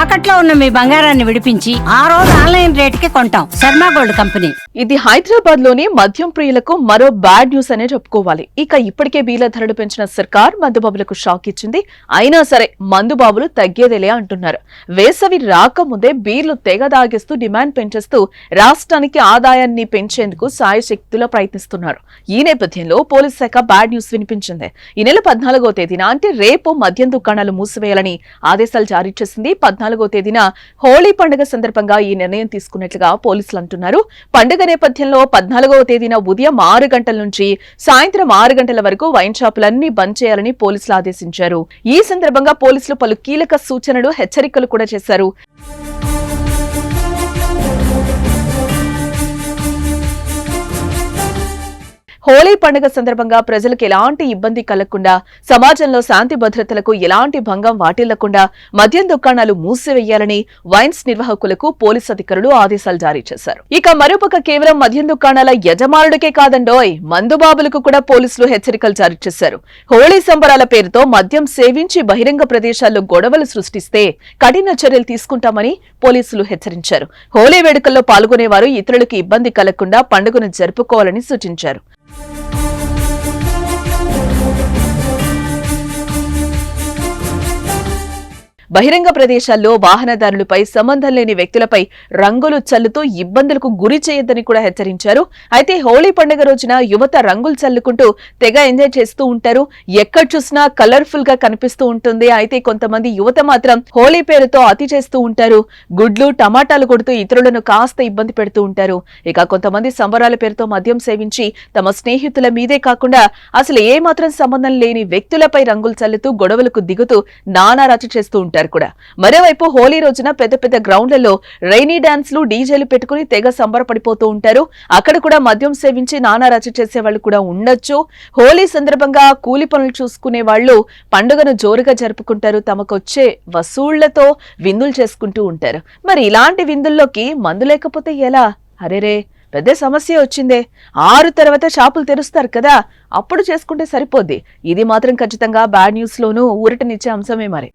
తాకట్లో ఉన్న మీ బంగారాన్ని విడిపించి ఆ రోజు ఆన్లైన్ రేటుకి కొంటాం. Sharma gold company. ఇది హైదరాబాద్ లోని మద్యం ప్రియులకు మరో బ్యాడ్ న్యూస్ అనే చెప్పుకోవాలి. ఇక ఇప్పటికే బీర్ల ధరలు పెంచిన సర్కార్ మందుబాబులకు షాక్ ఇచ్చింది. అయినా సరే మందుబాబులు తగ్గేదేలే అంటున్నారు. వేసవి రాకముందే బీర్లు తెగ దాగిస్తూ డిమాండ్ పెంచేస్తూ రాష్ట్రానికి ఆదాయాన్ని పెంచేందుకు సాయశక్తులా ప్రయత్నిస్తున్నారు. ఈ నేపథ్యంలో పోలీస్ శాఖ బ్యాడ్ న్యూస్ వినిపించింది. ఈ నెల 14వ తేదీన అంటే రేపు మద్యం దుకాణాలు మూసివేయాలని ఆదేశాలు జారీ చేసింది. 14వ తేదీన హోళీ పండుగ సందర్భంగా ఈ నిర్ణయం తీసుకున్నట్లుగా పోలీసులు అంటున్నారు. పండుగ నేపథ్యంలో 14వ తేదీన ఉదయం 6 గంటల నుంచి సాయంత్రం 6 గంటల వరకు వైన్ షాపులన్నీ బంద్ చేయాలని పోలీసులు ఆదేశించారు. ఈ సందర్భంగా పోలీసులు పలు కీలక సూచనలు, హెచ్చరికలు కూడా చేశారు. హోళీ పండుగ సందర్భంగా ప్రజలకు ఎలాంటి ఇబ్బంది కలగకుండా, సమాజంలో శాంతి భద్రతలకు ఎలాంటి భంగం వాటిల్లకుండా మద్యం దుకాణాలు మూసివేయాలని వైన్స్ నిర్వాహకులకు పోలీసు అధికారులు ఆదేశాలు జారీ చేశారు. ఇక మరోపక్క కేవలం మద్యం దుకాణాల యజమానుడికే కాదండోయ్, మందుబాబులకు కూడా పోలీసులు హెచ్చరికలు జారీ చేశారు. హోళీ సంబరాల పేరుతో మద్యం సేవించి బహిరంగ ప్రదేశాల్లో గొడవలు సృష్టిస్తే కఠిన చర్యలు తీసుకుంటామని పోలీసులు హెచ్చరించారు. హోళీ వేడుకల్లో పాల్గొనేవారు ఇతరులకు ఇబ్బంది కలగకుండా పండుగను జరుపుకోవాలని సూచించారు. బహిరంగ ప్రదేశాల్లో వాహనదారులపై, సంబంధం లేని వ్యక్తులపై రంగులు చల్లుతూ ఇబ్బందులకు గురి చేయొద్దని కూడా హెచ్చరించారు. అయితే హోళీ పండుగ రోజున యువత రంగులు చల్లుకుంటూ తెగ ఎంజాయ్ చేస్తూ ఉంటారు. ఎక్కడ చూసినా కలర్ఫుల్ గా కనిపిస్తూ ఉంటుంది. అయితే కొంతమంది యువత మాత్రం హోళీ పేరుతో అతి చేస్తూ ఉంటారు. గుడ్లు, టమాటాలు కొడుతూ ఇతరులను కాస్త ఇబ్బంది పెడుతూ ఉంటారు. ఇక కొంతమంది సంబరాల పేరుతో మద్యం సేవించి తమ స్నేహితుల మీదే కాకుండా అసలు ఏ మాత్రం సంబంధం లేని వ్యక్తులపై రంగులు చల్లుతూ గొడవలకు దిగుతూ నానా రచ్చ చేస్తూ ఉంటారు కూడా. మరోవైపు హోళీ రోజున పెద్ద పెద్ద గ్రౌండ్లలో రైనీ డాన్స్లు, డీజేలు పెట్టుకుని తెగ సంబరపడిపోతూ ఉంటారు. అక్కడ కూడా మద్యం సేవించి నానా రచ్చ చేసే వాళ్ళు కూడా ఉండొచ్చు. హోళీ సందర్భంగా కూలి పనులు చూసుకునే వాళ్ళు పండుగను జోరుగా జరుపుకుంటారు. తమకొచ్చే వసూళ్లతో విందులు చేసుకుంటూ ఉంటారు. మరి ఇలాంటి విందుల్లోకి మందు లేకపోతే ఎలా? అరేరే, పెద్ద సమస్య వచ్చిందే. 6 తర్వాత షాపులు తెరుస్తారు కదా, అప్పుడు చేసుకుంటే సరిపోద్ది. ఇది మాత్రం ఖచ్చితంగా బ్యాడ్ న్యూస్ లోనూ ఊరటనిచ్చే అంశమే మరి.